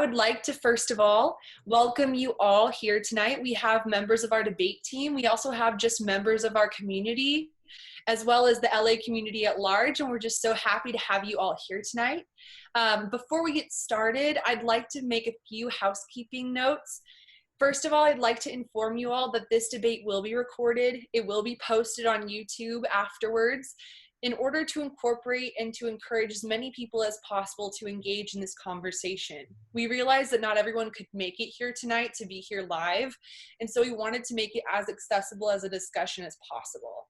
would like to first of all welcome you all here tonight. We have members of our debate team. We also have just members of our community, as well as the LA community at large, and we're just so happy to have you all here tonight. Before we get started, I'd like to make a few housekeeping notes. First of all, I'd like to inform you all that this debate will be recorded. It will be posted on YouTube afterwards in order to incorporate and to encourage as many people as possible to engage in this conversation. We realize that not everyone could make it here tonight to be here live, and so we wanted to make it as accessible as a discussion as possible.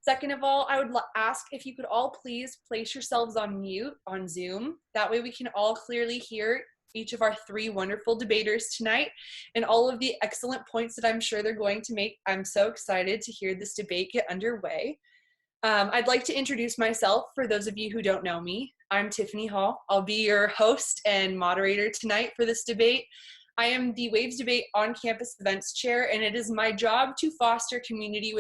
Second of all, I would ask if you could all please place yourselves on mute on Zoom. That way we can all clearly hear each of our three wonderful debaters tonight and all of the excellent points that I'm sure they're going to make. I'm so excited to hear this debate get underway. I'd like to introduce myself for those of you who don't know me. I'm Tiffany Hall. I'll be your host and moderator tonight for this debate. I am the Waves Debate on-campus events chair, and it is my job to foster community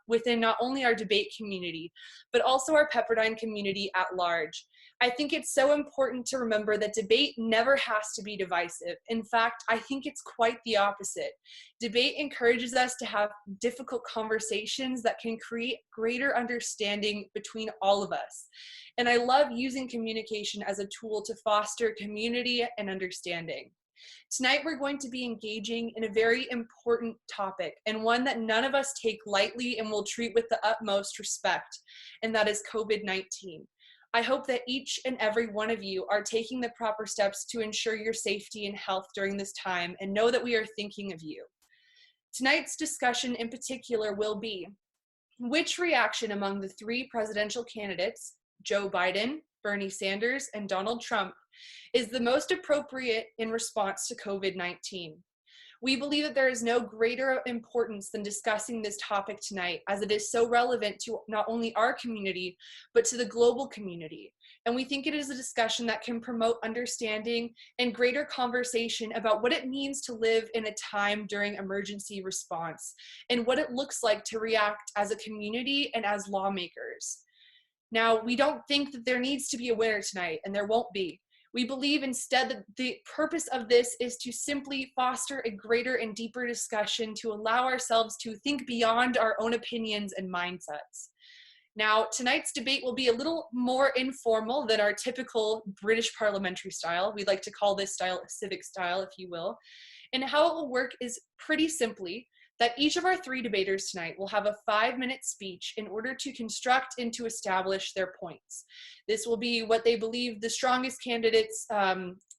within not only our debate community, but also our Pepperdine community at large. I think it's so important to remember that debate never has to be divisive. In fact, I think it's quite the opposite. Debate encourages us to have difficult conversations that can create greater understanding between all of us. And I love using communication as a tool to foster community and understanding. Tonight, we're going to be engaging in a very important topic, and one that none of us take lightly and will treat with the utmost respect, and that is COVID-19. I hope that each and every one of you are taking the proper steps to ensure your safety and health during this time, and know that we are thinking of you. Tonight's discussion in particular will be, which reaction among the three presidential candidates, Joe Biden, Bernie Sanders, and Donald Trump, is the most appropriate in response to COVID-19? We believe that there is no greater importance than discussing this topic tonight, as it is so relevant to not only our community, but to the global community. And we think it is a discussion that can promote understanding and greater conversation about what it means to live in a time during emergency response, and what it looks like to react as a community and as lawmakers. Now, we don't think that there needs to be a winner tonight, and there won't be. We believe instead that the purpose of this is to simply foster a greater and deeper discussion to allow ourselves to think beyond our own opinions and mindsets. Now, tonight's debate will be a little more informal than our typical British parliamentary style. We like to call this style civic style, if you will. And how it will work is pretty simply that each of our three debaters tonight will have a 5-minute speech in order to construct and to establish their points. This will be what they believe the strongest candidates'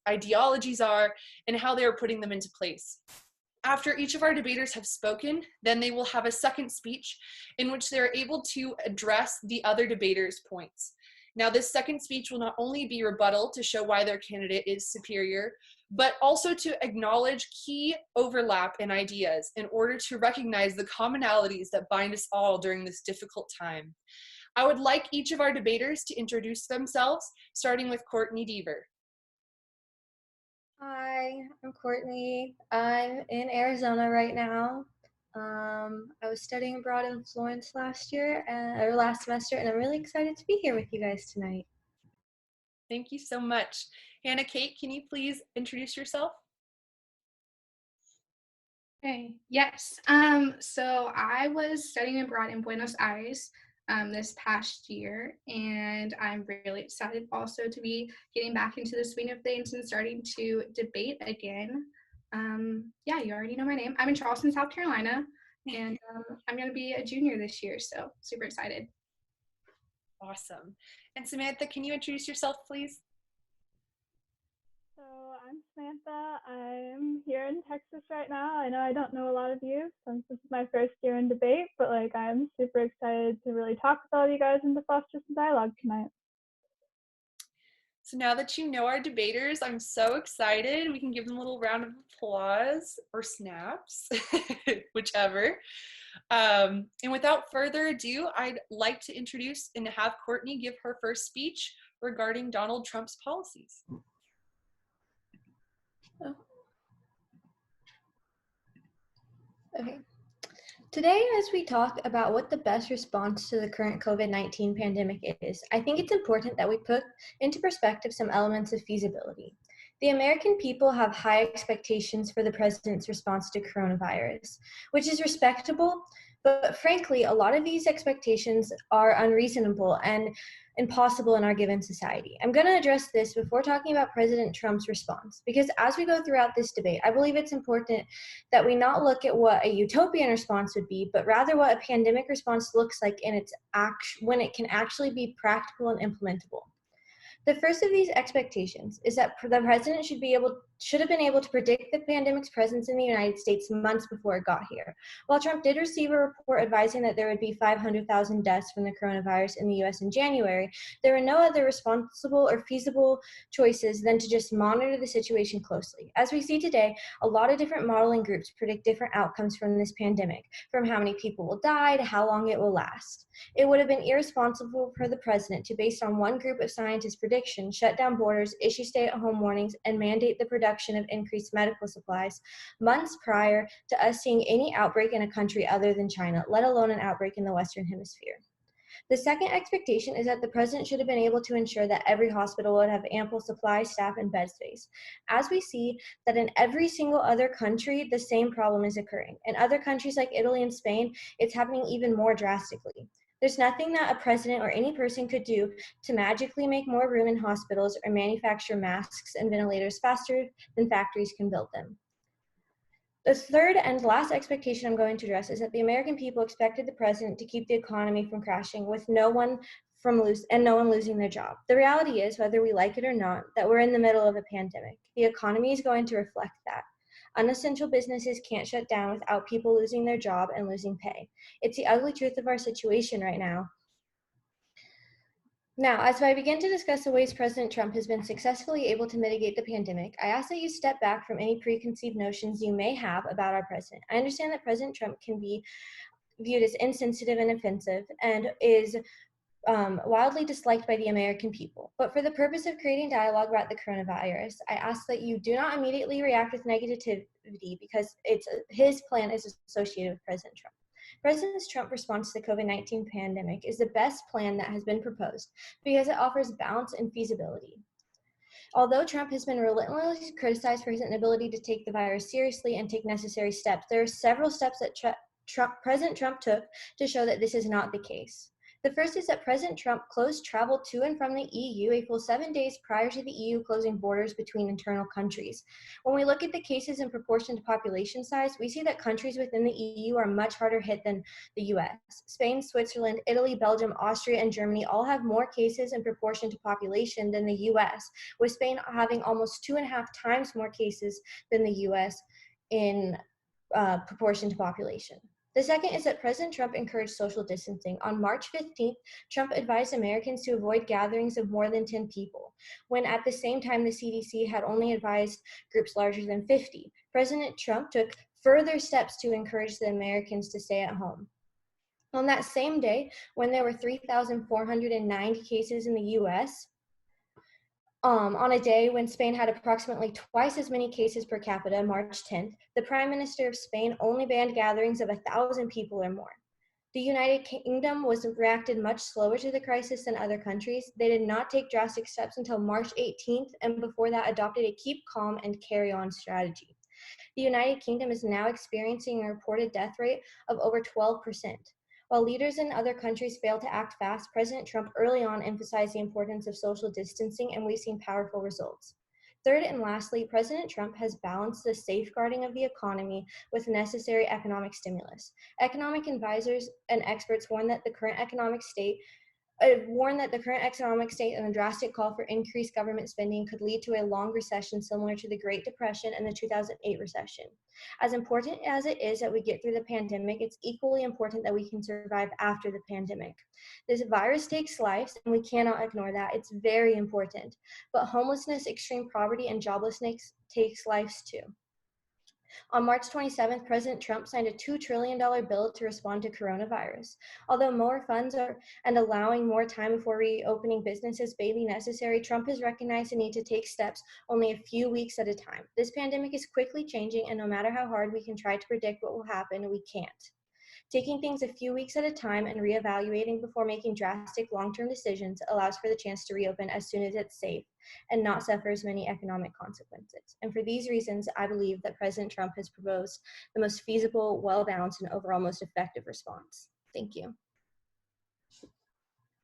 ideologies are and how they are putting them into place. After each of our debaters have spoken, then they will have a second speech in which they're able to address the other debaters' points. Now, this second speech will not only be rebuttal to show why their candidate is superior, but also to acknowledge key overlap in ideas in order to recognize the commonalities that bind us all during this difficult time. I would like each of our debaters to introduce themselves, starting with Courtney Deaver. Hi, I'm Courtney. I'm in Arizona right now. I was studying abroad in Florence last semester, and I'm really excited to be here with you guys tonight. Thank you so much. Hannah Kate, can you please introduce yourself? Okay, yes. So I was studying abroad in Buenos Aires this past year, and I'm really excited also to be getting back into the swing of things and starting to debate again. Yeah, you already know my name. I'm in Charleston, South Carolina, and I'm going to be a junior this year, so super excited. Awesome. And Samantha, can you introduce yourself, please? So I'm Samantha. I'm here in Texas right now. I know I don't know a lot of you since this is my first year in debate, but I'm super excited to really talk with all of you guys and to foster some dialogue tonight. So now that you know our debaters, I'm so excited. We can give them a little round of applause or snaps, whichever. And without further ado, I'd like to introduce and have Courtney give her first speech regarding Donald Trump's policies. Okay. Today, as we talk about what the best response to the current COVID-19 pandemic is, I think it's important that we put into perspective some elements of feasibility. The American people have high expectations for the president's response to coronavirus, which is respectable, but frankly, a lot of these expectations are unreasonable and impossible in our given society. I'm going to address this before talking about President Trump's response, because as we go throughout this debate, I believe it's important that we not look at what a utopian response would be, but rather what a pandemic response looks like in its when it can actually be practical and implementable. The first of these expectations is that the president should have been able to predict the pandemic's presence in the United States months before it got here. While Trump did receive a report advising that there would be 500,000 deaths from the coronavirus in the U.S. in January, there were no other responsible or feasible choices than to just monitor the situation closely. As we see today, a lot of different modeling groups predict different outcomes from this pandemic, from how many people will die to how long it will last. It would have been irresponsible for the president to, based on one group of scientists' prediction, shut down borders, issue stay-at-home warnings, and mandate the production of increased medical supplies months prior to us seeing any outbreak in a country other than China, let alone an outbreak in the Western Hemisphere. The second expectation is that the president should have been able to ensure that every hospital would have ample supply, staff, and bed space. As we see that in every single other country, the same problem is occurring. In other countries like Italy and Spain, it's happening even more drastically. There's nothing that a president or any person could do to magically make more room in hospitals or manufacture masks and ventilators faster than factories can build them. The third and last expectation I'm going to address is that the American people expected the president to keep the economy from crashing with no one losing their job. The reality is, whether we like it or not, that we're in the middle of a pandemic. The economy is going to reflect that. Unessential businesses can't shut down without people losing their job and losing pay. It's the ugly truth of our situation right now. Now, as I begin to discuss the ways President Trump has been successfully able to mitigate the pandemic, I ask that you step back from any preconceived notions you may have about our president. I understand that President Trump can be viewed as insensitive and offensive and is wildly disliked by the American people. But for the purpose of creating dialogue about the coronavirus, I ask that you do not immediately react with negativity because his plan is associated with President Trump. President Trump's response to the COVID-19 pandemic is the best plan that has been proposed because it offers balance and feasibility. Although Trump has been relentlessly criticized for his inability to take the virus seriously and take necessary steps, there are several steps that President Trump took to show that this is not the case. The first is that President Trump closed travel to and from the EU a full 7 days prior to the EU closing borders between internal countries. When we look at the cases in proportion to population size, we see that countries within the EU are much harder hit than the US. Spain, Switzerland, Italy, Belgium, Austria, and Germany all have more cases in proportion to population than the US, with Spain having almost 2.5 times more cases than the US in proportion to population. The second is that President Trump encouraged social distancing. On March 15th, Trump advised Americans to avoid gatherings of more than 10 people, when at the same time the CDC had only advised groups larger than 50. President Trump took further steps to encourage the Americans to stay at home. On that same day, when there were 3,490 cases in the U.S., on a day when Spain had approximately twice as many cases per capita, March 10th, the Prime Minister of Spain only banned gatherings of 1,000 people or more. The United Kingdom reacted much slower to the crisis than other countries. They did not take drastic steps until March 18th, and before that adopted a keep calm and carry on strategy. The United Kingdom is now experiencing a reported death rate of over 12%. While leaders in other countries failed to act fast, President Trump early on emphasized the importance of social distancing, and we've seen powerful results. Third and lastly, President Trump has balanced the safeguarding of the economy with necessary economic stimulus. Economic advisors and experts warn that the current economic state and a drastic call for increased government spending could lead to a long recession similar to the Great Depression and the 2008 recession. As important as it is that we get through the pandemic, it's equally important that we can survive after the pandemic. This virus takes lives, and we cannot ignore that. It's very important. But homelessness, extreme poverty, and joblessness takes lives too. On March 27th, President Trump signed a $2 trillion bill to respond to coronavirus. Although more funds and allowing more time before reopening businesses may be necessary, Trump has recognized the need to take steps only a few weeks at a time. This pandemic is quickly changing, and no matter how hard we can try to predict what will happen, we can't. Taking things a few weeks at a time and reevaluating before making drastic long-term decisions allows for the chance to reopen as soon as it's safe and not suffer as many economic consequences. And for these reasons, I believe that President Trump has proposed the most feasible, well-balanced, and overall most effective response. Thank you.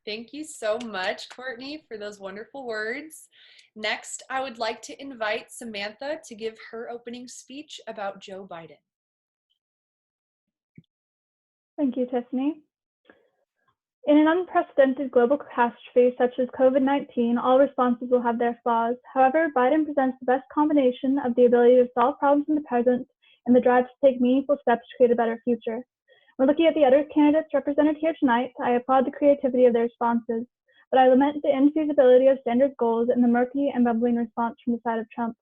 Thank you so much, Courtney, for those wonderful words. Next, I would like to invite Samantha to give her opening speech about Joe Biden. Thank you, Tiffany. In an unprecedented global catastrophe such as COVID-19, all responses will have their flaws. However, Biden presents the best combination of the ability to solve problems in the present and the drive to take meaningful steps to create a better future. When looking at the other candidates represented here tonight, I applaud the creativity of their responses, but I lament the infeasibility of Sanders' goals and the murky and bumbling response from the side of Trump.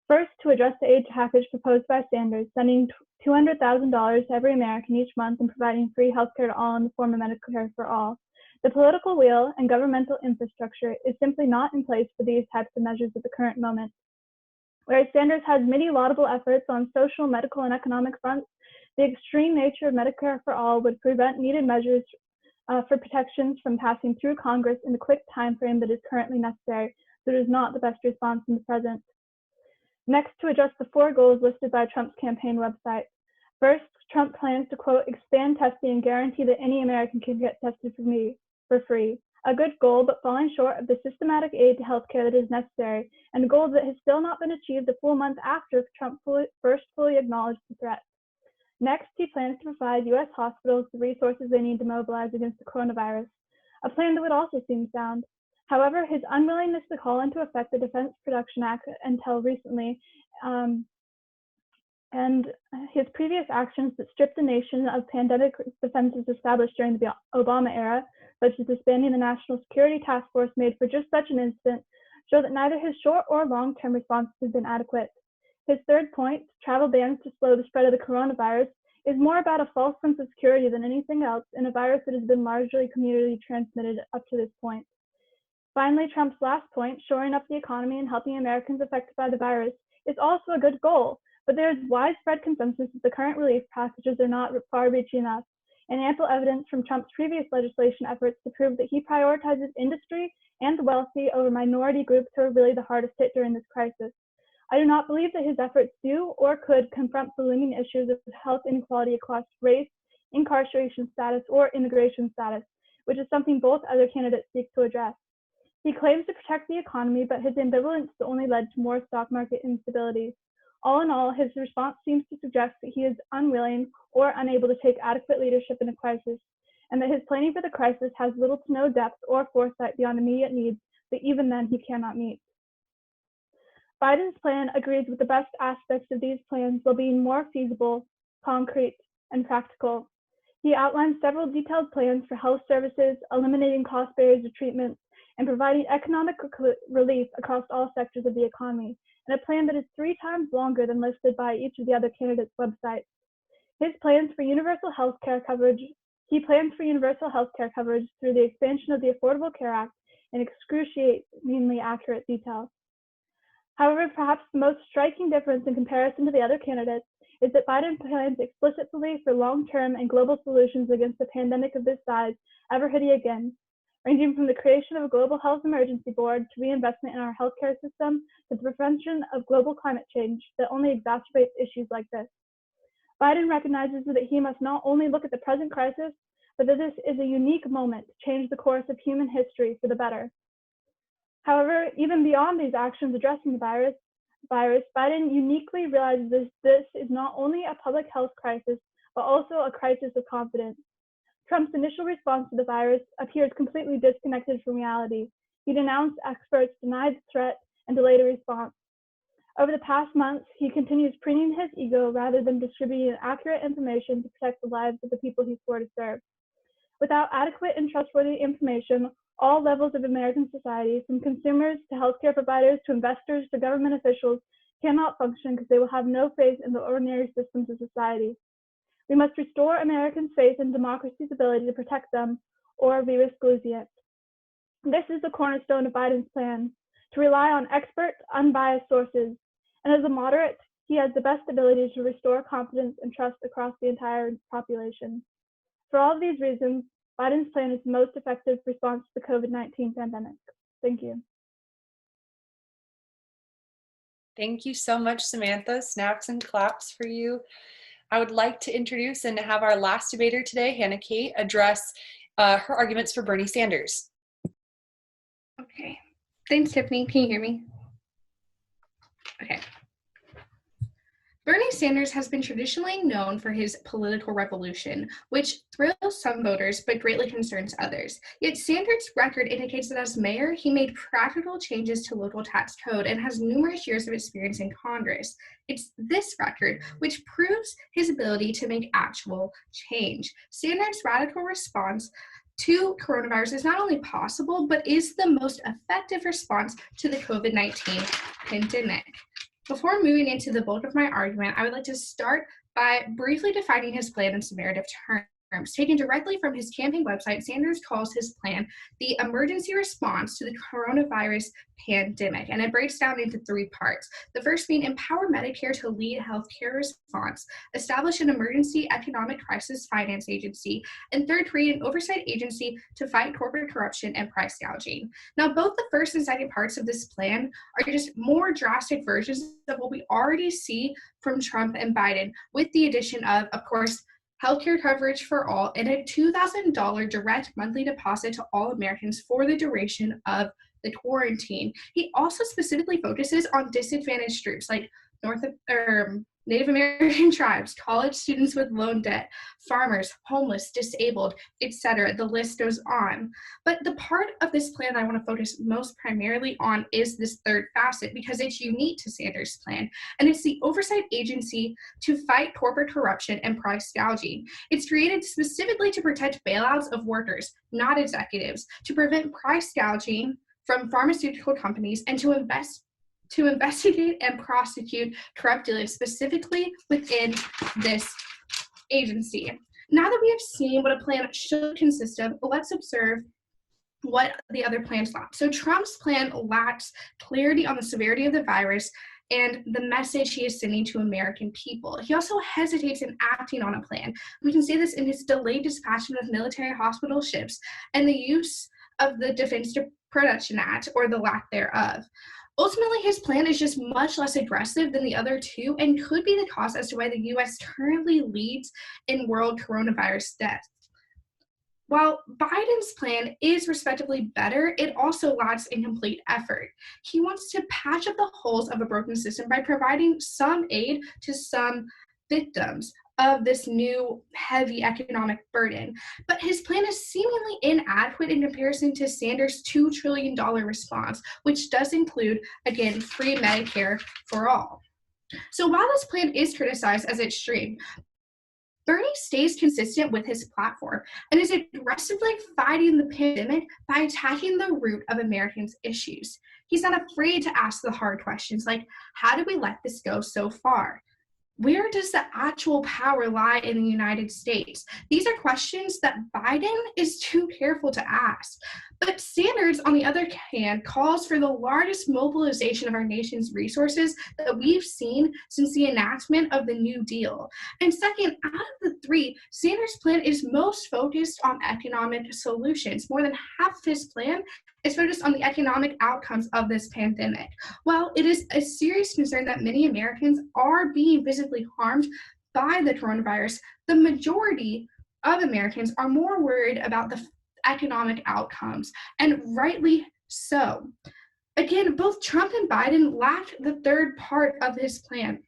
First, to address the aid package proposed by Sanders, sending $200,000 to every American each month and providing free healthcare to all in the form of Medicare for all. The political will and governmental infrastructure is simply not in place for these types of measures at the current moment. Whereas Sanders has many laudable efforts on social, medical, and economic fronts, the extreme nature of Medicare for all would prevent needed measures for protections from passing through Congress in the quick time frame that is currently necessary, so it is not the best response in the present. Next, to address the 4 goals listed by Trump's campaign website. First, Trump plans to, quote, expand testing and guarantee that any American can get tested for free. A good goal, but falling short of the systematic aid to healthcare that is necessary, and a goal that has still not been achieved a full month after Trump first fully acknowledged the threat. Next, he plans to provide U.S. hospitals the resources they need to mobilize against the coronavirus, a plan that would also seem sound. However, his unwillingness to call into effect the Defense Production Act until recently, and his previous actions that stripped the nation of pandemic defenses established during the Obama era, such as disbanding the National Security Task Force made for just such an incident, show that neither his short or long-term responses have been adequate. His third point, travel bans to slow the spread of the coronavirus, is more about a false sense of security than anything else in a virus that has been largely community transmitted up to this point. Finally, Trump's last point, shoring up the economy and helping Americans affected by the virus, is also a good goal, but there is widespread consensus that the current relief packages are not far-reaching enough, and ample evidence from Trump's previous legislation efforts to prove that he prioritizes industry and the wealthy over minority groups who are really the hardest hit during this crisis. I do not believe that his efforts do or could confront the looming issues of health inequality across race, incarceration status, or immigration status, which is something both other candidates seek to address. He claims to protect the economy, but his ambivalence has only led to more stock market instability. All in all, his response seems to suggest that he is unwilling or unable to take adequate leadership in a crisis, and that his planning for the crisis has little to no depth or foresight beyond immediate needs that even then he cannot meet. Biden's plan agrees with the best aspects of these plans while being more feasible, concrete, and practical. He outlines several detailed plans for health services, eliminating cost barriers of treatment, and providing economic relief across all sectors of the economy, and a plan that is 3 times longer than listed by each of the other candidates' websites. He plans for universal health care coverage through the expansion of the Affordable Care Act in excruciatingly accurate detail. However, perhaps the most striking difference in comparison to the other candidates is that Biden plans explicitly for long-term and global solutions against a pandemic of this size ever hitting again, ranging from the creation of a global health emergency board to reinvestment in our healthcare system to the prevention of global climate change that only exacerbates issues like this. Biden recognizes that he must not only look at the present crisis, but that this is a unique moment to change the course of human history for the better. However, even beyond these actions addressing the virus, Biden uniquely realizes this is not only a public health crisis, but also a crisis of confidence. Trump's initial response to the virus appears completely disconnected from reality. He denounced experts, denied the threat, and delayed a response. Over the past months, he continues preening his ego rather than distributing accurate information to protect the lives of the people he swore to serve. Without adequate and trustworthy information, all levels of American society, from consumers to healthcare providers to investors to government officials, cannot function because they will have no faith in the ordinary systems of society. We must restore Americans' faith in democracy's ability to protect them, or we risk losing it. This is the cornerstone of Biden's plan, to rely on expert, unbiased sources. And as a moderate, He has the best ability to restore confidence and trust across the entire population. For all of these reasons, Biden's plan is the most effective response to the COVID-19 pandemic. Thank you. Thank you so much, Samantha. Snaps and claps for you. I would like to introduce and have our last debater today, Hannah Kate, address her arguments for Bernie Sanders. Okay. Thanks, Tiffany. Can you hear me? Okay. Bernie Sanders has been traditionally known for his political revolution, which thrills some voters but greatly concerns others. Yet Sanders' record indicates that as mayor, he made practical changes to local tax code and has numerous years of experience in Congress. It's this record which proves his ability to make actual change. Sanders' radical response to coronavirus is not only possible, but is the most effective response to the COVID-19 pandemic. Before moving into the bulk of my argument, I would like to start by briefly defining his plan in some narrative terms. Taken directly from his campaign website, Sanders calls his plan the emergency response to the coronavirus pandemic, and it breaks down into three parts. The first being empower Medicare to lead healthcare response, establish an emergency economic crisis finance agency, and third, create an oversight agency to fight corporate corruption and price gouging. Now, both the first and second parts of this plan are just more drastic versions of what we already see from Trump and Biden, with the addition of course, healthcare coverage for all, and a $2,000 direct monthly deposit to all Americans for the duration of the quarantine. He also specifically focuses on disadvantaged groups like Native American tribes, college students with loan debt, farmers, homeless, disabled, etc. The list goes on. But the part of this plan I want to focus most primarily on is this third facet because it's unique to Sanders' plan, and it's the oversight agency to fight corporate corruption and price gouging. It's created specifically to protect bailouts of workers, not executives, to prevent price gouging from pharmaceutical companies, and to investigate and prosecute corrupt dealings specifically within this agency. Now that we have seen what a plan should consist of, let's observe what the other plans lack. So Trump's plan lacks clarity on the severity of the virus and the message he is sending to American people. He also hesitates in acting on a plan. We can see this in his delayed dispatchment of military hospital ships and the use of the Defense Production Act, or the lack thereof. Ultimately, his plan is just much less aggressive than the other two and could be the cause as to why the U.S. currently leads in world coronavirus deaths. While Biden's plan is respectively better, it also lacks incomplete effort. He wants to patch up the holes of a broken system by providing some aid to some victims of this new heavy economic burden. But his plan is seemingly inadequate in comparison to Sanders' $2 trillion response, which does include, again, free Medicare for all. So while this plan is criticized as extreme, Bernie stays consistent with his platform and is aggressively fighting the pandemic by attacking the root of Americans' issues. He's not afraid to ask the hard questions like, how did we let this go so far? Where does the actual power lie in the United States? These are questions that Biden is too careful to ask. But Sanders, on the other hand, calls for the largest mobilization of our nation's resources that we've seen since the enactment of the New Deal. And second, out of the three, Sanders' plan is most focused on economic solutions. More than half of his plan is focused on the economic outcomes of this pandemic. While it is a serious concern that many Americans are being visibly harmed by the coronavirus, the majority of Americans are more worried about the economic outcomes, and rightly so. Again, both Trump and Biden lacked the third part of his plan: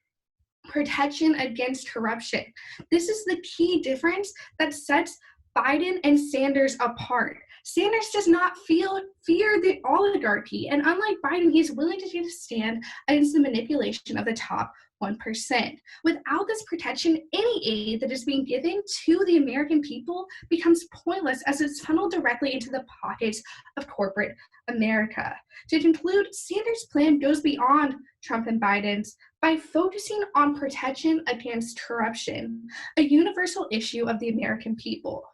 protection against corruption. This is the key difference that sets Biden and Sanders apart. Sanders does not fear the oligarchy, and unlike Biden, he's willing to take a stand against the manipulation of the top 1%. Without this protection, any aid that is being given to the American people becomes pointless as it's funneled directly into the pockets of corporate America. To conclude, Sanders' plan goes beyond Trump and Biden's by focusing on protection against corruption, a universal issue of the American people.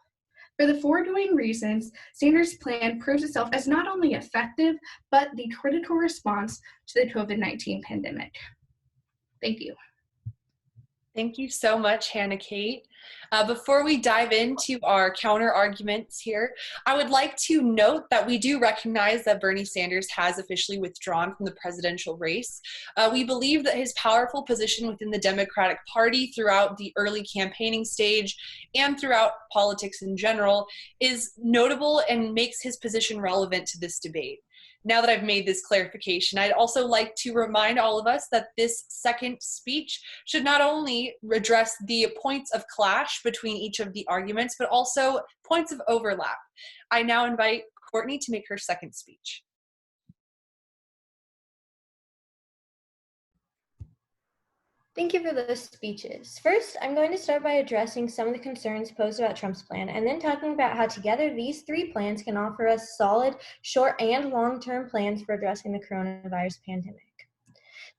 For the foregoing reasons, Sanders' plan proves itself as not only effective, but the critical response to the COVID-19 pandemic. Thank you. Thank you so much, Hannah Kate. Before we dive into our counter arguments here, I would like to note that we do recognize that Bernie Sanders has officially withdrawn from the presidential race. We believe that his powerful position within the Democratic Party throughout the early campaigning stage and throughout politics in general is notable and makes his position relevant to this debate. Now that I've made this clarification, I'd also like to remind all of us that this second speech should not only address the points of clash between each of the arguments, but also points of overlap. I now invite Courtney to make her second speech. Thank you for those speeches. First, I'm going to start by addressing some of the concerns posed about Trump's plan, and then talking about how together these three plans can offer us solid, short, and long-term plans for addressing the coronavirus pandemic.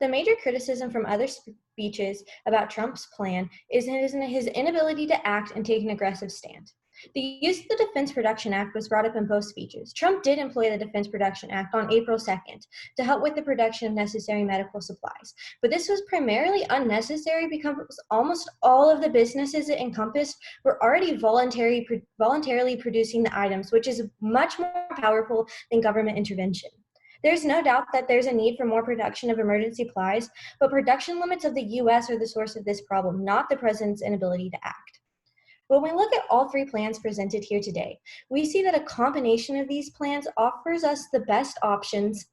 The major criticism from other speeches about Trump's plan is his inability to act and take an aggressive stand. The use of the Defense Production Act was brought up in both speeches. Trump did employ the Defense Production Act on April 2nd to help with the production of necessary medical supplies. But this was primarily unnecessary because almost all of the businesses it encompassed were already voluntarily producing the items, which is much more powerful than government intervention. There's no doubt that there's a need for more production of emergency supplies, but production limits of the U.S. are the source of this problem, not the president's inability to act. When we look at all three plans presented here today, we see that a combination of these plans offers us the best options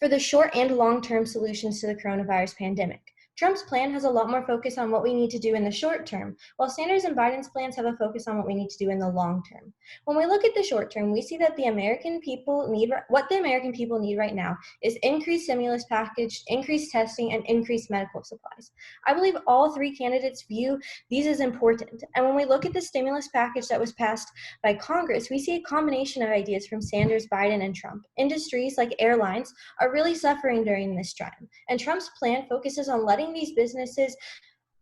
for the short and long-term solutions to the coronavirus pandemic. Trump's plan has a lot more focus on what we need to do in the short term, while Sanders and Biden's plans have a focus on what we need to do in the long term. When we look at the short term, we see that what the American people need right now is increased stimulus package, increased testing, and increased medical supplies. I believe all three candidates view these as important. And when we look at the stimulus package that was passed by Congress, we see a combination of ideas from Sanders, Biden, and Trump. Industries like airlines are really suffering during this time, and Trump's plan focuses on letting these businesses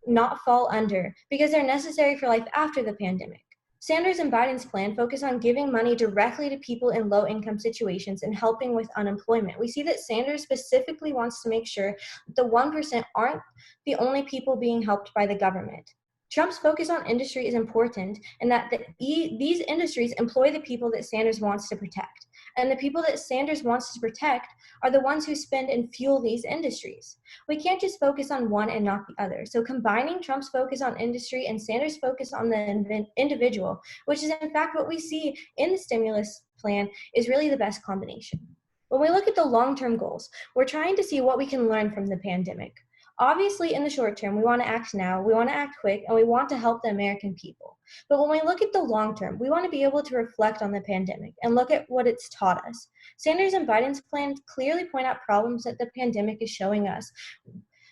not fall under because they're necessary for life after the pandemic. Sanders and Biden's plan focus on giving money directly to people in low-income situations and helping with unemployment. We see that Sanders specifically wants to make sure that the 1% aren't the only people being helped by the government. Trump's focus on industry is important in that these industries employ the people that Sanders wants to protect. And the people that Sanders wants to protect are the ones who spend and fuel these industries. We can't just focus on one and not the other. So combining Trump's focus on industry and Sanders' focus on the individual, which is in fact what we see in the stimulus plan, is really the best combination. When we look at the long-term goals, we're trying to see what we can learn from the pandemic. Obviously, in the short term, we want to act now, we want to act quick, and we want to help the American people. But when we look at the long term, we want to be able to reflect on the pandemic and look at what it's taught us. Sanders and Biden's plans clearly point out problems that the pandemic is showing us,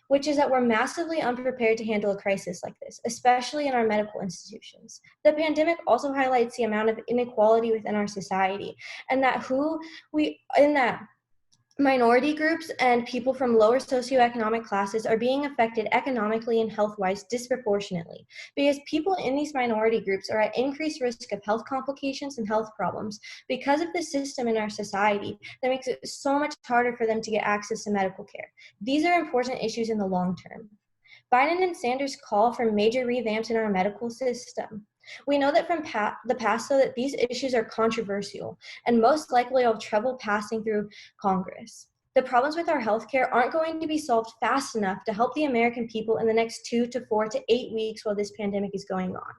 which is that we're massively unprepared to handle a crisis like this, especially in our medical institutions. The pandemic also highlights the amount of inequality within our society, and that minority groups and people from lower socioeconomic classes are being affected economically and health-wise disproportionately because people in these minority groups are at increased risk of health complications and health problems because of the system in our society that makes it so much harder for them to get access to medical care. These are important issues in the long term. Biden and Sanders call for major revamps in our medical system. We know that from the past, though, that these issues are controversial and most likely will have trouble passing through Congress. The problems with our healthcare aren't going to be solved fast enough to help the American people in the next 2 to 4 to 8 weeks while this pandemic is going on.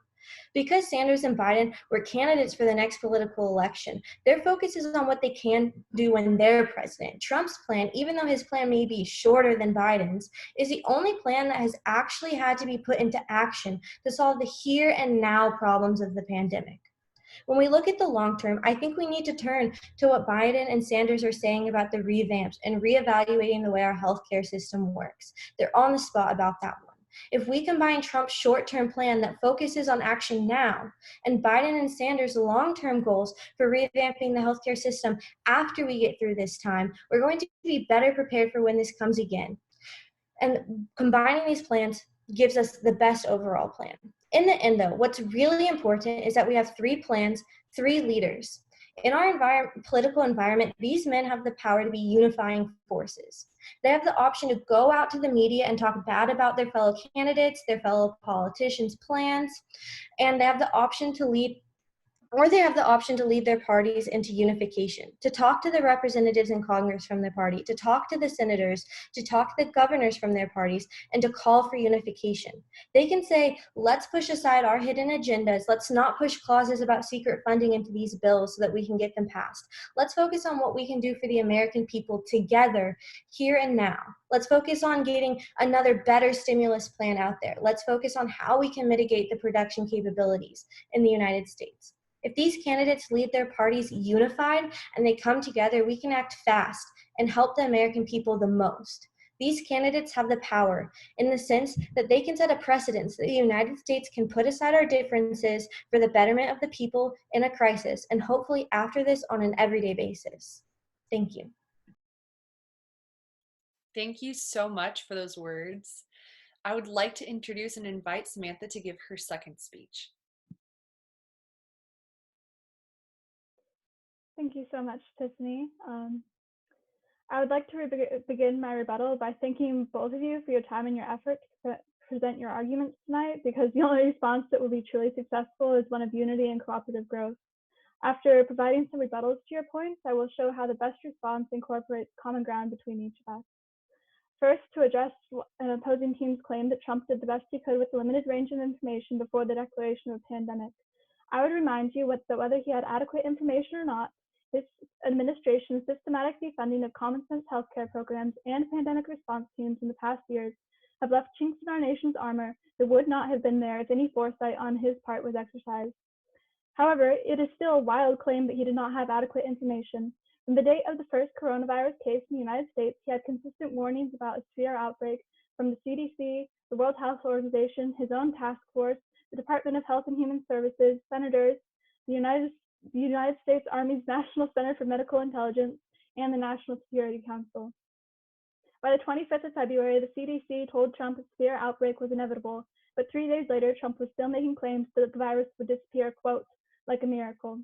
Because Sanders and Biden were candidates for the next political election, their focus is on what they can do when they're president. Trump's plan, even though his plan may be shorter than Biden's, is the only plan that has actually had to be put into action to solve the here and now problems of the pandemic. When we look at the long term, I think we need to turn to what Biden and Sanders are saying about the revamps and reevaluating the way our healthcare system works. They're on the spot about that one. If we combine Trump's short-term plan that focuses on action now and Biden and Sanders' long-term goals for revamping the healthcare system after we get through this time, we're going to be better prepared for when this comes again. And combining these plans gives us the best overall plan. In the end, though, what's really important is that we have 3 plans, 3 leaders. In our political environment, these men have the power to be unifying forces. They have the option to go out to the media and talk bad about their fellow candidates, their fellow politicians' plans, and they have the option to lead their parties into unification, to talk to the representatives in Congress from their party, to talk to the senators, to talk to the governors from their parties, and to call for unification. They can say, let's push aside our hidden agendas. Let's not push clauses about secret funding into these bills so that we can get them passed. Let's focus on what we can do for the American people together, here and now. Let's focus on getting another better stimulus plan out there. Let's focus on how we can mitigate the production capabilities in the United States. If these candidates lead their parties unified and they come together, we can act fast and help the American people the most. These candidates have the power in the sense that they can set a precedent that the United States can put aside our differences for the betterment of the people in a crisis, and hopefully after this on an everyday basis. Thank you. Thank you so much for those words. I would like to introduce and invite Samantha to give her second speech. Thank you so much, Tiffany. I would like to begin my rebuttal by thanking both of you for your time and your effort to present your arguments tonight, because the only response that will be truly successful is one of unity and cooperative growth. After providing some rebuttals to your points, I will show how the best response incorporates common ground between each of us. First, to address an opposing team's claim that Trump did the best he could with the limited range of information before the declaration of a pandemic, I would remind you that whether he had adequate information or not, his administration's systematic defunding of common sense healthcare programs and pandemic response teams in the past years have left chinks in our nation's armor that would not have been there if any foresight on his part was exercised. However, it is still a wild claim that he did not have adequate information. From the date of the first coronavirus case in the United States, he had consistent warnings about a severe outbreak from the CDC, the World Health Organization, his own task force, the Department of Health and Human Services, senators, the United States Army's National Center for Medical Intelligence, and the National Security Council. By the 25th of February, the CDC told Trump a severe outbreak was inevitable, but 3 days later, Trump was still making claims that the virus would disappear, quote, like a miracle.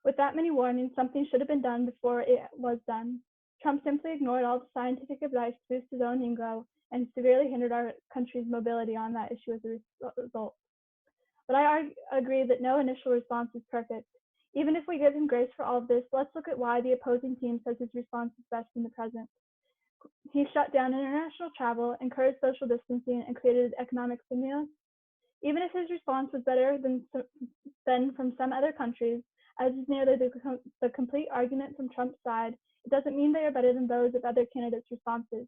With that many warnings, something should have been done before it was done. Trump simply ignored all the scientific advice to boost his own ego and severely hindered our country's mobility on that issue as a result. But I agree that no initial response is perfect. Even if we give him grace for all of this, let's look at why the opposing team says his response is best in the present. He shut down international travel, encouraged social distancing, and created economic stimulus. Even if his response was better than from some other countries, as is nearly the complete argument from Trump's side, it doesn't mean they are better than those of other candidates' responses.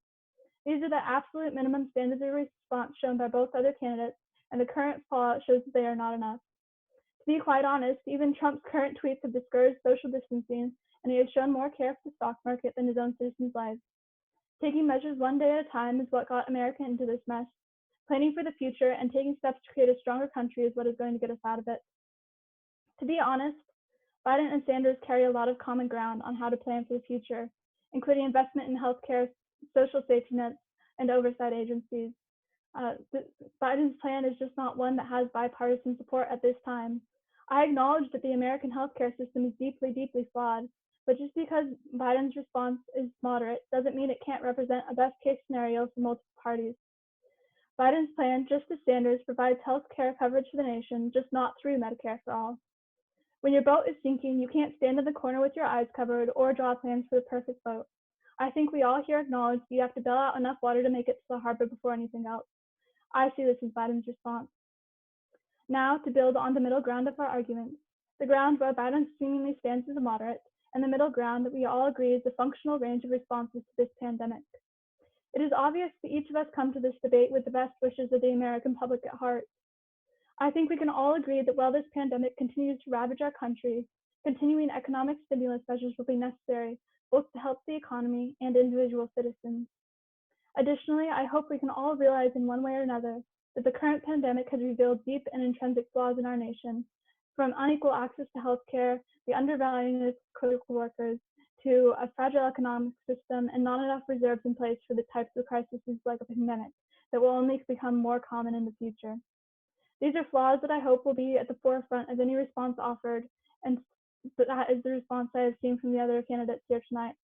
These are the absolute minimum standards of response shown by both other candidates, and the current fallout shows that they are not enough. To be quite honest, even Trump's current tweets have discouraged social distancing, and he has shown more care for the stock market than his own citizens' lives. Taking measures one day at a time is what got America into this mess. Planning for the future and taking steps to create a stronger country is what is going to get us out of it. To be honest, Biden and Sanders carry a lot of common ground on how to plan for the future, including investment in healthcare, social safety nets, and oversight agencies. Biden's plan is just not one that has bipartisan support at this time. I acknowledge that the American healthcare system is deeply, deeply flawed, but just because Biden's response is moderate doesn't mean it can't represent a best-case scenario for multiple parties. Biden's plan, just as Sanders, provides health care coverage for the nation, just not through Medicare for all. When your boat is sinking, you can't stand in the corner with your eyes covered or draw plans for the perfect boat. I think we all here acknowledge you have to bail out enough water to make it to the harbor before anything else. I see this as Biden's response. Now, to build on the middle ground of our arguments, the ground where Biden seemingly stands as a moderate, and the middle ground that we all agree is the functional range of responses to this pandemic. It is obvious that each of us come to this debate with the best wishes of the American public at heart. I think we can all agree that while this pandemic continues to ravage our country, continuing economic stimulus measures will be necessary, both to help the economy and individual citizens. Additionally, I hope we can all realize in one way or another that the current pandemic has revealed deep and intrinsic flaws in our nation, from unequal access to health care, the undervaluing of critical workers, to a fragile economic system and not enough reserves in place for the types of crises like a pandemic that will only become more common in the future. These are flaws that I hope will be at the forefront of any response offered, and that is the response I have seen from the other candidates here tonight.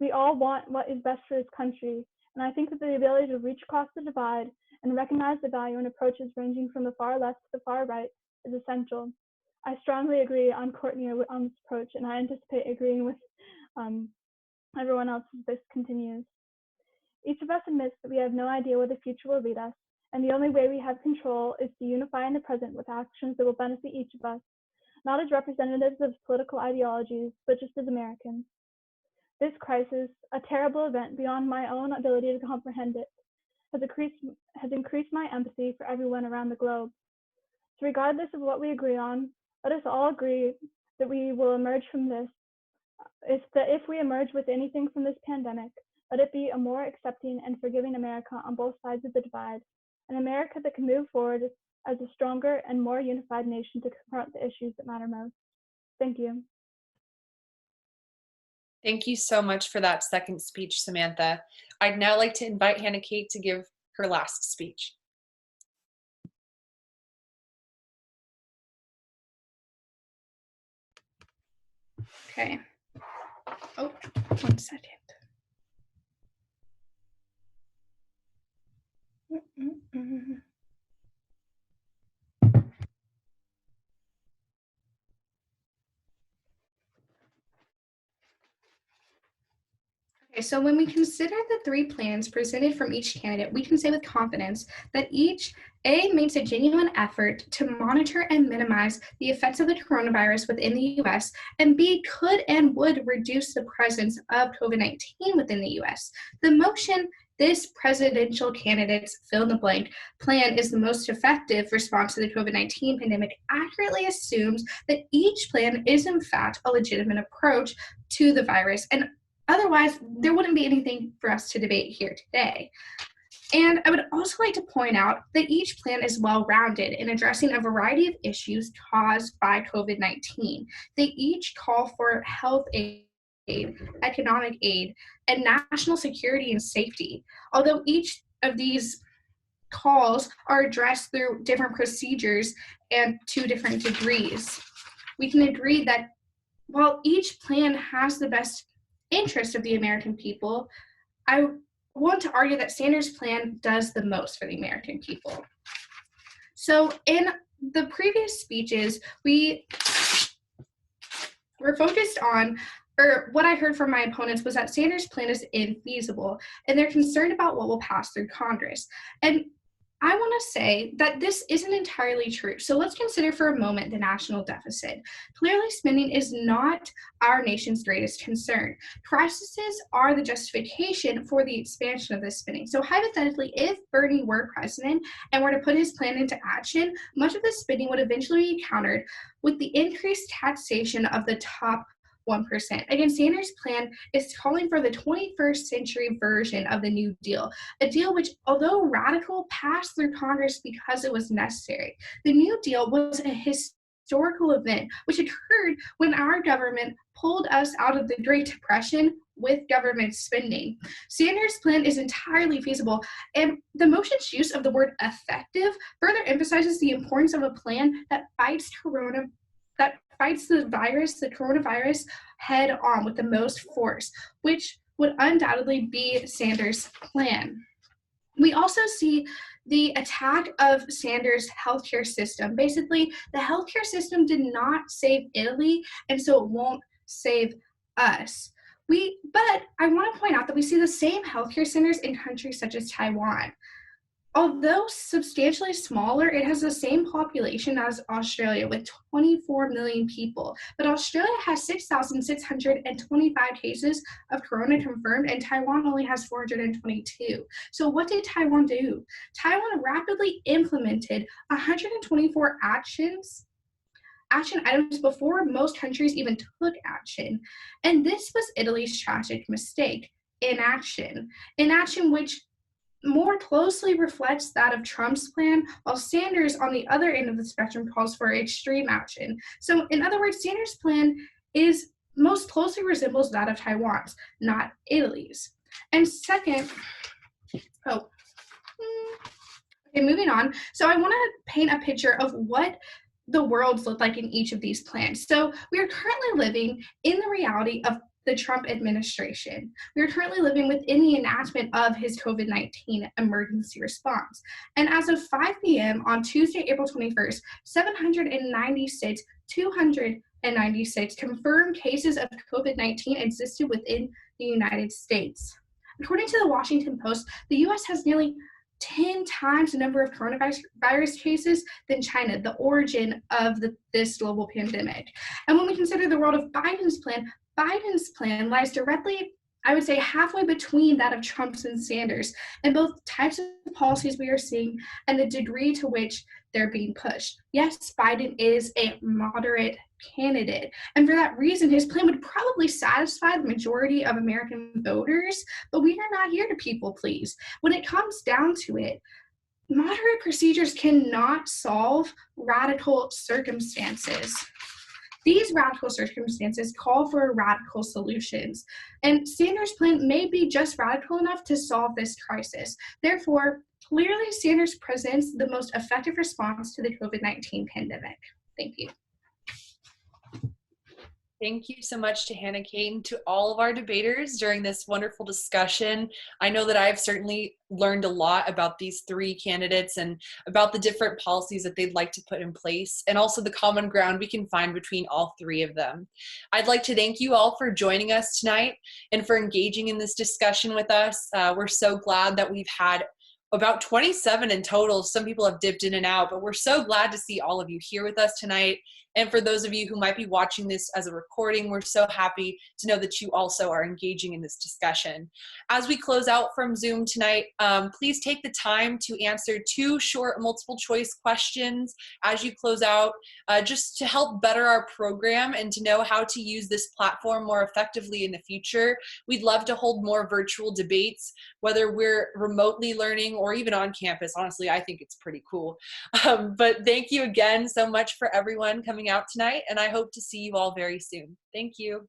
We all want what is best for this country, and I think that the ability to reach across the divide and recognize the value in approaches ranging from the far left to the far right is essential. I strongly agree on Courtney on this approach, and I anticipate agreeing with everyone else as this continues. Each of us admits that we have no idea where the future will lead us, and the only way we have control is to unify in the present with actions that will benefit each of us, not as representatives of political ideologies, but just as Americans. This crisis, a terrible event beyond my own ability to comprehend it, has increased my empathy for everyone around the globe. So regardless of what we agree on, let us all agree that we will emerge from this, if we emerge with anything from this pandemic, let it be a more accepting and forgiving America on both sides of the divide, an America that can move forward as a stronger and more unified nation to confront the issues that matter most. Thank you. Thank you so much for that second speech, Samantha. I'd now like to invite Hannah Kate to give her last speech. Okay. Oh, 1 second. Okay, so when we consider the 3 plans presented from each candidate, we can say with confidence that each A makes a genuine effort to monitor and minimize the effects of the coronavirus within the U.S., and B could and would reduce the presence of COVID-19 within the U.S. The motion, this presidential candidate's fill-in-the-blank plan is the most effective response to the COVID-19 pandemic, accurately assumes that each plan is in fact a legitimate approach to the virus, and otherwise, there wouldn't be anything for us to debate here today. And I would also like to point out that each plan is well-rounded in addressing a variety of issues caused by COVID-19. They each call for health aid, economic aid, and national security and safety. Although each of these calls are addressed through different procedures and to different degrees, we can agree that while each plan has the best interest of the American people, I want to argue that Sanders' plan does the most for the American people. So in the previous speeches, we were focused on, or what I heard from my opponents was that Sanders' plan is infeasible, and they're concerned about what will pass through Congress. And I want to say that this isn't entirely true. So let's consider for a moment the national deficit. Clearly, spending is not our nation's greatest concern. Crises are the justification for the expansion of this spending. So hypothetically, if Bernie were president and were to put his plan into action, much of this spending would eventually be countered with the increased taxation of the top 1%. Again, Sanders' plan is calling for the 21st century version of the New Deal, a deal which, although radical, passed through Congress because it was necessary. The New Deal was a historical event which occurred when our government pulled us out of the Great Depression with government spending. Sanders' plan is entirely feasible, and the motion's use of the word effective further emphasizes the importance of a plan that fights the coronavirus head on with the most force, which would undoubtedly be Sanders' plan. We also see the attack of Sanders' healthcare system. Basically, the healthcare system did not save Italy, and so it won't save us. But I want to point out that we see the same healthcare centers in countries such as Taiwan. Although substantially smaller, it has the same population as Australia with 24 million people. But Australia has 6,625 cases of corona confirmed, and Taiwan only has 422. So what did Taiwan do? Taiwan rapidly implemented 124 action items before most countries even took action. And this was Italy's tragic mistake, inaction which more closely reflects that of Trump's plan, while Sanders on the other end of the spectrum calls for extreme action. So in other words, Sanders' plan is most closely resembles that of Taiwan's, not Italy's. And second, moving on. So I want to paint a picture of what the worlds look like in each of these plans. So we are currently living in the reality of the Trump administration. We are currently living within the enactment of his COVID-19 emergency response. And as of 5 p.m. on Tuesday, April 21st, 296 confirmed cases of COVID-19 existed within the United States. According to the Washington Post, the U.S. has nearly 10 times the number of coronavirus cases than China, the origin of this global pandemic. And when we consider the world of Biden's plan lies directly, I would say, halfway between that of Trump's and Sanders, and both types of policies we are seeing and the degree to which they're being pushed. Yes, Biden is a moderate candidate, and for that reason, his plan would probably satisfy the majority of American voters, but we are not here to people please. When it comes down to it, moderate procedures cannot solve radical circumstances. These radical circumstances call for radical solutions, and Sanders' plan may be just radical enough to solve this crisis. Therefore, clearly Sanders presents the most effective response to the COVID-19 pandemic. Thank you. Thank you so much to Hannah Kate and to all of our debaters during this wonderful discussion. I know that I've certainly learned a lot about these three candidates and about the different policies that they'd like to put in place, and also the common ground we can find between all three of them. I'd like to thank you all for joining us tonight and for engaging in this discussion with us. We're so glad that we've had about 27 in total. Some people have dipped in and out, but we're so glad to see all of you here with us tonight. And for those of you who might be watching this as a recording, we're so happy to know that you also are engaging in this discussion. As we close out from Zoom tonight, please take the time to answer 2 short multiple choice questions as you close out, just to help better our program and to know how to use this platform more effectively in the future. We'd love to hold more virtual debates, whether we're remotely learning or even on campus. Honestly, I think it's pretty cool. But thank you again so much for everyone coming out tonight, and I hope to see you all very soon. Thank you.